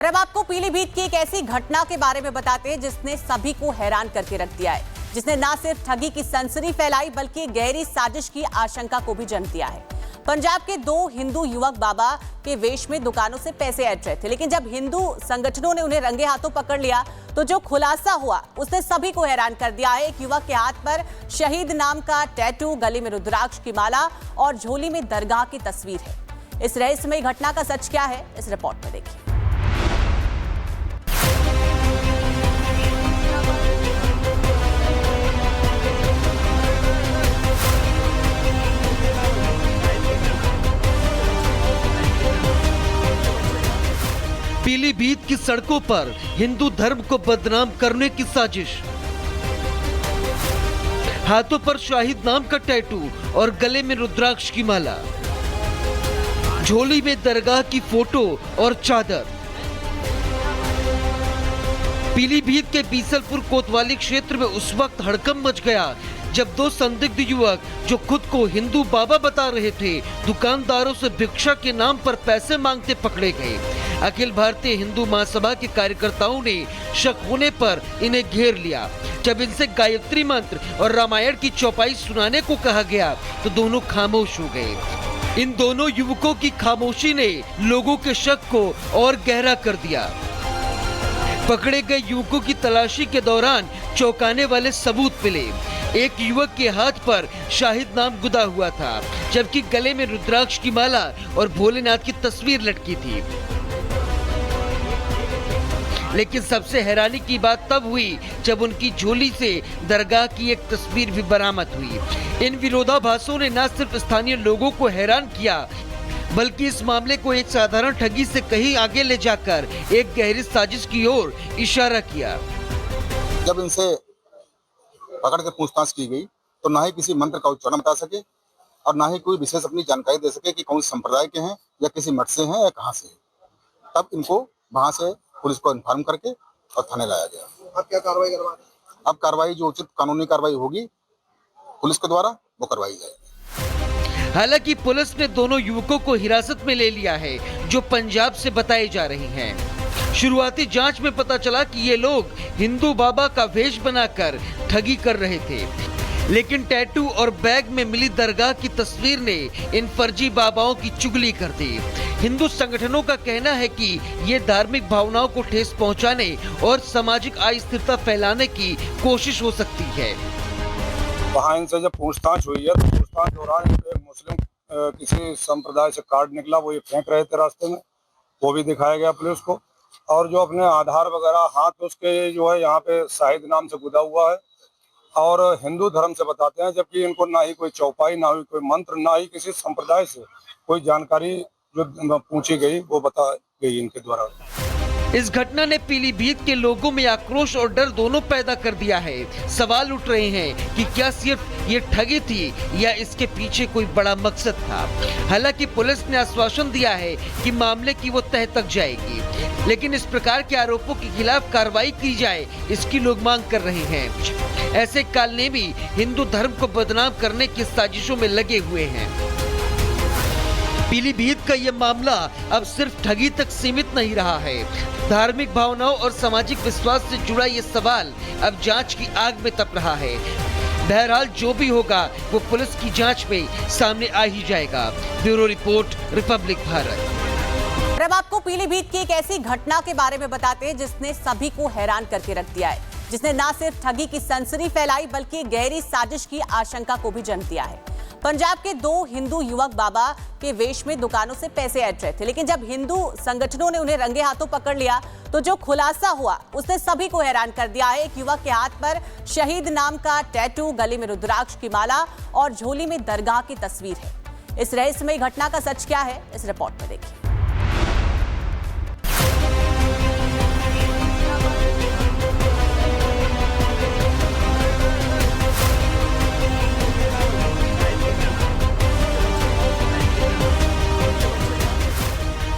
और अब आपको पीलीभीत की एक ऐसी घटना के बारे में बताते हैं जिसने सभी को हैरान करके रख दिया है, जिसने न सिर्फ ठगी की सनसनी फैलाई बल्कि गहरी साजिश की आशंका को भी जन्म दिया है। पंजाब के दो हिंदू युवक बाबा के वेश में दुकानों से पैसे ऐंठ रहे थे, लेकिन जब हिंदू संगठनों ने उन्हें रंगे हाथों पकड़ लिया तो जो खुलासा हुआ उसने सभी को हैरान कर दिया है। एक युवक के हाथ पर शहीद नाम का टैटू, गले में रुद्राक्ष की माला और झोली में दरगाह की तस्वीर है। इस रहस्यमयी घटना का सच क्या है, इस रिपोर्ट में देखिए। पीलीभीत की सड़कों पर हिंदू धर्म को बदनाम करने की साजिश। हाथों पर शाहिद नाम का टैटू और गले में रुद्राक्ष की माला, झोली में दरगाह की फोटो और चादर। पीलीभीत के बीसलपुर कोतवाली क्षेत्र में उस वक्त हड़कंप मच गया जब दो संदिग्ध युवक जो खुद को हिंदू बाबा बता रहे थे, दुकानदारों से भिक्षा के नाम पर पैसे मांगते पकड़े गए। अखिल भारतीय हिंदू महासभा के कार्यकर्ताओं ने शक होने पर इन्हें घेर लिया। जब इनसे गायत्री मंत्र और रामायण की चौपाई सुनाने को कहा गया तो दोनों खामोश हो गए। इन दोनों युवकों की खामोशी ने लोगों के शक को और गहरा कर दिया। पकड़े गए युवकों की तलाशी के दौरान चौंकाने वाले सबूत मिले। एक युवक के हाथ पर शाहिद नाम गुदा हुआ था, जबकि गले में रुद्राक्ष की माला और भोलेनाथ की तस्वीर लटकी थी। लेकिन सबसे हैरानी की बात तब हुई जब उनकी झोली से दरगाह की एक तस्वीर भी बरामद हुई। इन विरोधाभासों ने न सिर्फ स्थानीय लोगों को हैरान किया बल्कि इस मामले को एक साधारण ठगी से कहीं आगे ले जाकर एक गहरी साजिश की ओर इशारा किया। जब इनसे पकड़ के पूछताछ की गई तो ना ही किसी मंत्र का उच्चारण बता सके और ना ही कोई विशेष अपनी जानकारी दे सके कि कौन संप्रदाय के हैं या किसी मठ से हैं या कहां से। तब इनको वहां से पुलिस को इन्फॉर्म करके और थाने लाया गया। अब क्या कार्रवाई करवा रहे हैं? अब कार्रवाई जो उचित कानूनी कार्रवाई होगी पुलिस के द्वारा वो करवाई जाएगी। हालांकि पुलिस ने दोनों युवकों को हिरासत में ले लिया है जो पंजाब से बताए जा रहे हैं। शुरुआती जांच में पता चला कि ये लोग हिंदू बाबा का वेश बनाकर ठगी कर रहे थे, लेकिन टैटू और बैग में मिली दरगाह की तस्वीर ने इन फर्जी बाबाओं की चुगली कर दी। हिंदू संगठनों का कहना है कि ये धार्मिक भावनाओं को ठेस पहुंचाने और सामाजिक अस्थिरता फैलाने की कोशिश हो सकती है। वहाँ इनसे जब पूछताछ हुई है तो पूछताछ दौरान एक मुस्लिम किसी संप्रदाय से कार्ड निकला, वो ये फेंक रहे थे रास्ते में, वो भी दिखाया गया पुलिस को। और जो अपने आधार वगैरह हाथ उसके जो है यहाँ पे शाहिद नाम से गुदा हुआ है और हिंदू धर्म से बताते हैं, जबकि इनको ना ही कोई चौपाई, ना ही कोई मंत्र, ना ही किसी संप्रदाय से कोई जानकारी जो पूछी गई वो बता गई इनके द्वारा। इस घटना ने पीलीभीत के लोगों में आक्रोश और डर दोनों पैदा कर दिया है। सवाल उठ रहे हैं कि क्या सिर्फ ये ठगी थी या इसके पीछे कोई बड़ा मकसद था। हालांकि पुलिस ने आश्वासन दिया है कि मामले की वो तह तक जाएगी, लेकिन इस प्रकार के आरोपों के खिलाफ कार्रवाई की जाए इसकी लोग मांग कर रहे हैं। ऐसे कालनेमी हिंदू धर्म को बदनाम करने की साजिशों में लगे हुए हैं। पीलीभीत का ये मामला अब सिर्फ ठगी तक सीमित नहीं रहा है। धार्मिक भावनाओं और सामाजिक विश्वास से जुड़ा ये सवाल अब जांच की आग में तप रहा है। बहरहाल जो भी होगा वो पुलिस की जांच में सामने आ ही जाएगा। Bureau report, Republic Bharat. अब आपको पीलीभीत की एक ऐसी घटना के बारे में बताते हैं जिसने सभी को हैरान करके रख दिया है, जिसने न सिर्फ ठगी की सनसनी फैलाई बल्कि गहरी साजिश की आशंका को भी जन्म दिया है। पंजाब के दो हिंदू युवक बाबा के वेश में दुकानों से पैसे ऐंठ रहे थे, लेकिन जब हिंदू संगठनों ने उन्हें रंगे हाथों पकड़ लिया तो जो खुलासा हुआ उसने सभी को हैरान कर दिया है। एक युवक के हाथ पर शहीद नाम का टैटू, गले में रुद्राक्ष की माला और झोली में दरगाह की तस्वीर है। इस रहस्यमयी घटना का सच क्या है, इस रिपोर्ट में देखिए।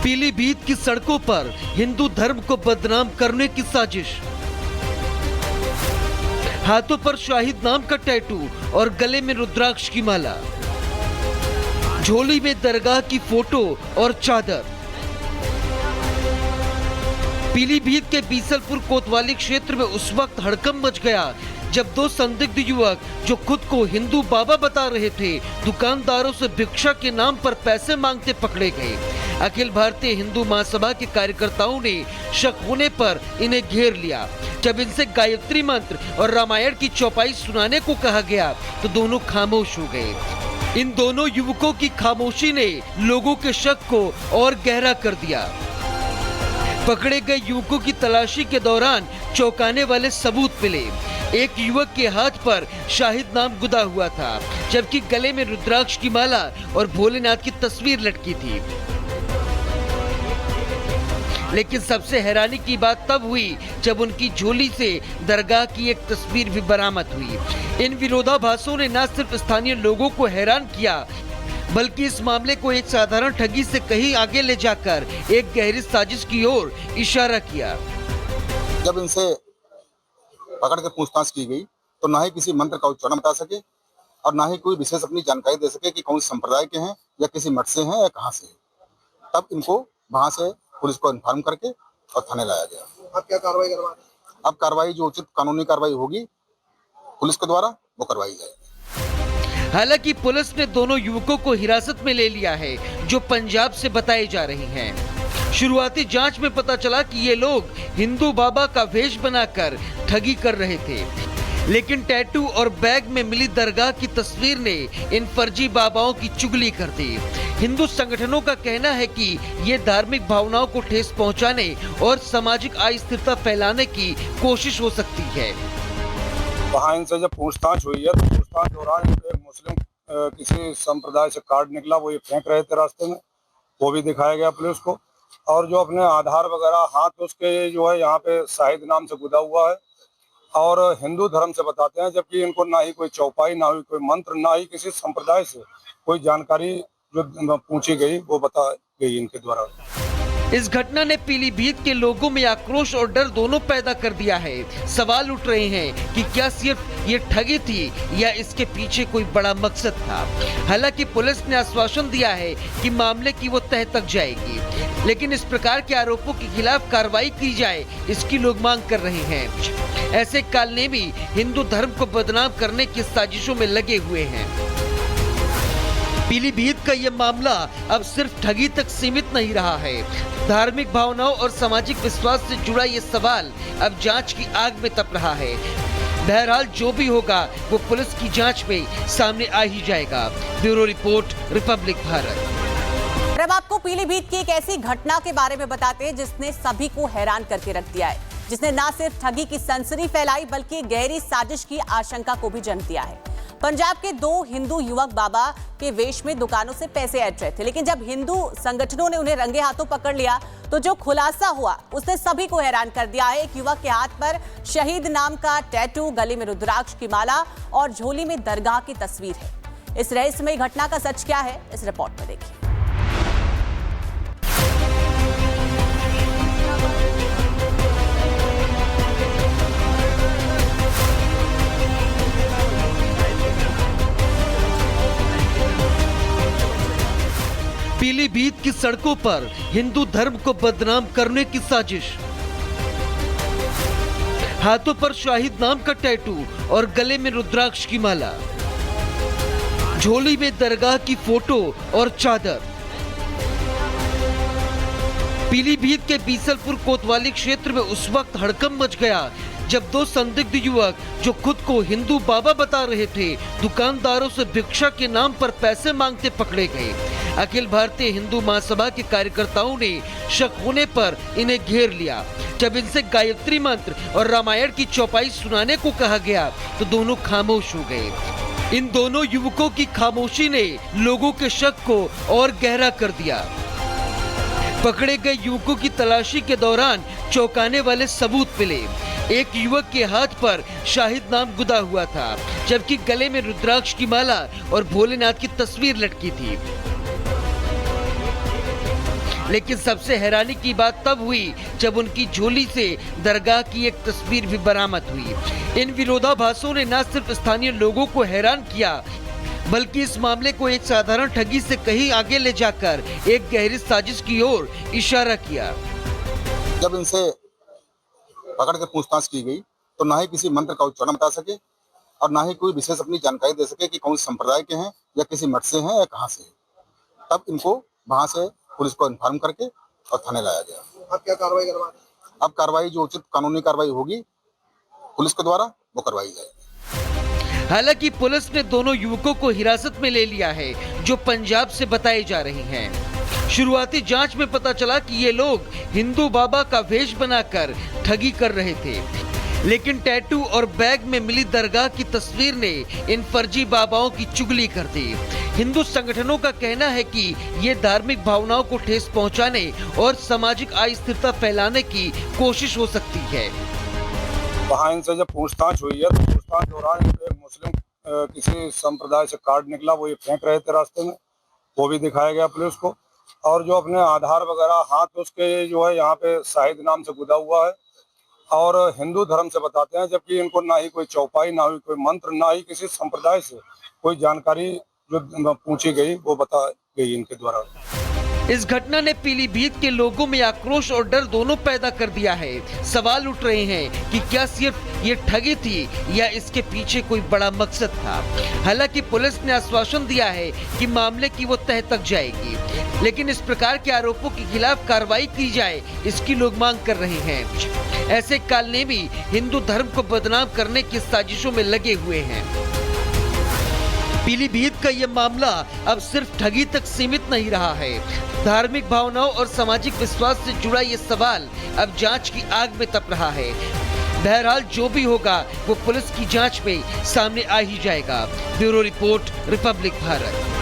पीलीभीत की सड़कों पर हिंदू धर्म को बदनाम करने की साजिश। हाथों पर शाहिद नाम का टैटू और गले में रुद्राक्ष की माला, झोली में दरगाह की फोटो और चादर। पीलीभीत के बीसलपुर कोतवाली क्षेत्र में उस वक्त हड़कंप मच गया जब दो संदिग्ध युवक जो खुद को हिंदू बाबा बता रहे थे, दुकानदारों से भिक्षा के नाम पर पैसे मांगते पकड़े गए। अखिल भारतीय हिंदू महासभा के कार्यकर्ताओं ने शक होने पर इन्हें घेर लिया। जब इनसे गायत्री मंत्र और रामायण की चौपाई सुनाने को कहा गया तो दोनों खामोश हो गए। इन दोनों युवकों की खामोशी ने लोगों के शक को और गहरा कर दिया। पकड़े गए युवकों की तलाशी के दौरान चौंकाने वाले सबूत मिले। एक युवक के हाथ पर शाहिद नाम गुदा हुआ था, जबकि गले में रुद्राक्ष की माला और भोलेनाथ की तस्वीर लटकी थी। लेकिन सबसे हैरानी की बात तब हुई जब उनकी झोली से दरगाह की एक तस्वीर भी बरामद हुई। इन विरोधाभासों ने न सिर्फ स्थानीय लोगों को हैरान किया, बल्कि इस मामले को एक साधारण ठगी से कहीं आगे ले जाकर एक गहरी साजिश की ओर इशारा किया। जब इनसे पकड़ के पूछताछ की गई तो ना ही किसी मंत्र का उच्चारण बता सके और ना ही कोई विशेष अपनी जानकारी दे सके कि कौन संप्रदाय के हैं या किसी मठ से हैं या कहाँ से है। तब इनको वहां से पुलिस को इन्फॉर्म करके और थाने लाया गया। अब क्या कार्रवाई करवा रहे हैं? अब कार्रवाई जो उचित कानूनी कार्रवाई होगी पुलिस के द्वारा वो करवाई जाएगी। हालांकि पुलिस ने दोनों युवकों को हिरासत में ले लिया है, जो पंजाब से बताए जा रहे हैं। शुरुआती जांच में पता चला कि ये लोग हिंदू बाबा का वेश बनाकर ठगी कर रहे थे, लेकिन टैटू और बैग में मिली दरगाह की तस्वीर ने इन फर्जी बाबाओं की चुगली कर दी। हिंदू संगठनों का कहना है कि ये धार्मिक भावनाओं को ठेस पहुंचाने और सामाजिक अस्थिरता फैलाने की कोशिश हो सकती है। वहाँ इनसे जब पूछताछ हुई है तो पूछताछ दौरान एक मुस्लिम किसी संप्रदाय से कार्ड निकला, वो ये फेंक रहे थे रास्ते में, वो भी दिखाया गया पुलिस को। और जो अपने आधार वगैरह हाथ उसके जो है यहाँ पे शाहिद नाम से गुदा हुआ है और हिंदू धर्म से बताते हैं, जबकि इनको ना ही कोई चौपाई, ना ही कोई मंत्र, ना ही किसी संप्रदाय से कोई जानकारी जो पूछी गई वो बता गई इनके द्वारा। इस घटना ने पीलीभीत के लोगों में आक्रोश और डर दोनों पैदा कर दिया है। सवाल उठ रहे हैं कि क्या सिर्फ ये ठगी थी या इसके पीछे कोई बड़ा मकसद था। हालांकि पुलिस ने आश्वासन दिया है कि मामले की वो तह तक जाएगी, लेकिन इस प्रकार के आरोपों के खिलाफ कार्रवाई की जाए, इसकी लोग मांग कर रहे हैं। ऐसे कालनेमी हिंदू धर्म को बदनाम करने की साजिशों में लगे हुए हैं। पीलीभीत का ये मामला अब सिर्फ ठगी तक सीमित नहीं रहा है। धार्मिक भावनाओं और सामाजिक विश्वास से जुड़ा ये सवाल अब जांच की आग में तप रहा है। बहरहाल जो भी होगा वो पुलिस की जांच में सामने आ ही जाएगा। Bureau report, Republic Bharat. अब आपको पीलीभीत की एक ऐसी घटना के बारे में बताते हैं जिसने सभी को हैरान करके रख दिया है, जिसने न सिर्फ ठगी की सनसनी फैलाई बल्कि गहरी साजिश की आशंका को भी जन्म दिया है। पंजाब के दो हिंदू युवक बाबा के वेश में दुकानों से पैसे ऐंठ रहे थे, लेकिन जब हिंदू संगठनों ने उन्हें रंगे हाथों पकड़ लिया तो जो खुलासा हुआ उसने सभी को हैरान कर दिया है। एक युवक के हाथ पर शहीद नाम का टैटू, गले में रुद्राक्ष की माला और झोली में दरगाह की तस्वीर है। इस रहस्यमयी घटना का सच क्या है, इस रिपोर्ट में देखिए। पीलीभीत की सड़कों पर हिंदू धर्म को बदनाम करने की साजिश। हाथों पर शाहिद नाम का टैटू और गले में रुद्राक्ष की माला, झोली में दरगाह की फोटो और चादर। पीलीभीत के बीसलपुर कोतवाली क्षेत्र में उस वक्त हड़कंप मच गया जब दो संदिग्ध युवक जो खुद को हिंदू बाबा बता रहे थे, दुकानदारों से भिक्षा के नाम पर पैसे मांगते पकड़े गए। अखिल भारतीय हिंदू महासभा के कार्यकर्ताओं ने शक होने पर इन्हें घेर लिया। जब इनसे गायत्री मंत्र और रामायण की चौपाई सुनाने को कहा गया तो दोनों खामोश हो गए। इन दोनों युवकों की खामोशी ने लोगों के शक को और गहरा कर दिया। पकड़े गए युवकों की तलाशी के दौरान चौंकाने वाले सबूत मिले। एक युवक के हाथ पर शाहिद नाम गुदा हुआ था, जबकि गले में रुद्राक्ष की माला और भोलेनाथ की तस्वीर लटकी थी। लेकिन सबसे हैरानी की बात तब हुई जब उनकी झोली से दरगाह की एक तस्वीर भी बरामद हुई। इन विरोधाभासों ने न सिर्फ स्थानीय लोगों को हैरान किया, बल्कि इस मामले को एक साधारण ठगी से कहीं आगे ले जाकर एक गहरी साजिश की ओर इशारा किया। जब इनसे पकड़ के पूछताछ की गई तो ना ही किसी मंत्र का उच्चारण बता सके और ना ही कोई विशेष अपनी जानकारी दे सके कि कौन संप्रदाय के हैं या किसी मठ से हैं या कहाँ से। तब इनको वहां से पुलिस को इन्फॉर्म करके और थाने लाया गया। अब क्या कार्रवाई करवा रहे हैं? अब कार्रवाई जो उचित कानूनी कार्रवाई होगी पुलिस के द्वारा वो करवाई जाएगी। हालांकि पुलिस ने दोनों युवकों को हिरासत में ले लिया है जो पंजाब से बताए जा रहे हैं। शुरुआती जांच में पता चला कि ये लोग हिंदू बाबा का वेश बनाकर ठगी कर रहे थे, लेकिन टैटू और बैग में मिली दरगाह की तस्वीर ने इन फर्जी बाबाओं की चुगली कर दी। हिंदू संगठनों का कहना है कि ये धार्मिक भावनाओं को ठेस पहुंचाने और सामाजिक अस्थिरता फैलाने की कोशिश हो सकती है। वहाँ इनसे जब पूछताछ हुई है तो पूछताछ दौरान एक मुस्लिम किसी संप्रदाय से कार्ड निकला, वो ये फेंक रहे थे रास्ते में, वो भी दिखाया गया पुलिस को। और जो अपने आधार वगैरह हाथ उसके जो है यहाँ पे शाहिद नाम से गुदा हुआ है और हिंदू धर्म से बताते हैं, जबकि इनको ना ही कोई चौपाई, ना ही कोई मंत्र, ना ही किसी संप्रदाय से कोई जानकारी जो पूछी गई वो बता गई इनके द्वारा। इस घटना ने पीलीभीत के लोगों में आक्रोश और डर दोनों पैदा कर दिया है। सवाल उठ रहे हैं कि क्या सिर्फ ये ठगी थी या इसके पीछे कोई बड़ा मकसद था। हालांकि पुलिस ने आश्वासन दिया है कि मामले की वो तह तक जाएगी, लेकिन इस प्रकार के आरोपों के खिलाफ कार्रवाई की जाए, इसकी लोग मांग कर रहे हैं। ऐसे कालनेमी हिंदू धर्म को बदनाम करने की साजिशों में लगे हुए हैं। पीलीभीत का यह मामला अब सिर्फ ठगी तक सीमित नहीं रहा है। धार्मिक भावनाओं और सामाजिक विश्वास से जुड़ा ये सवाल अब जांच की आग में तप रहा है। बहरहाल जो भी होगा वो पुलिस की जांच में सामने आ ही जाएगा। Bureau report, Republic Bharat.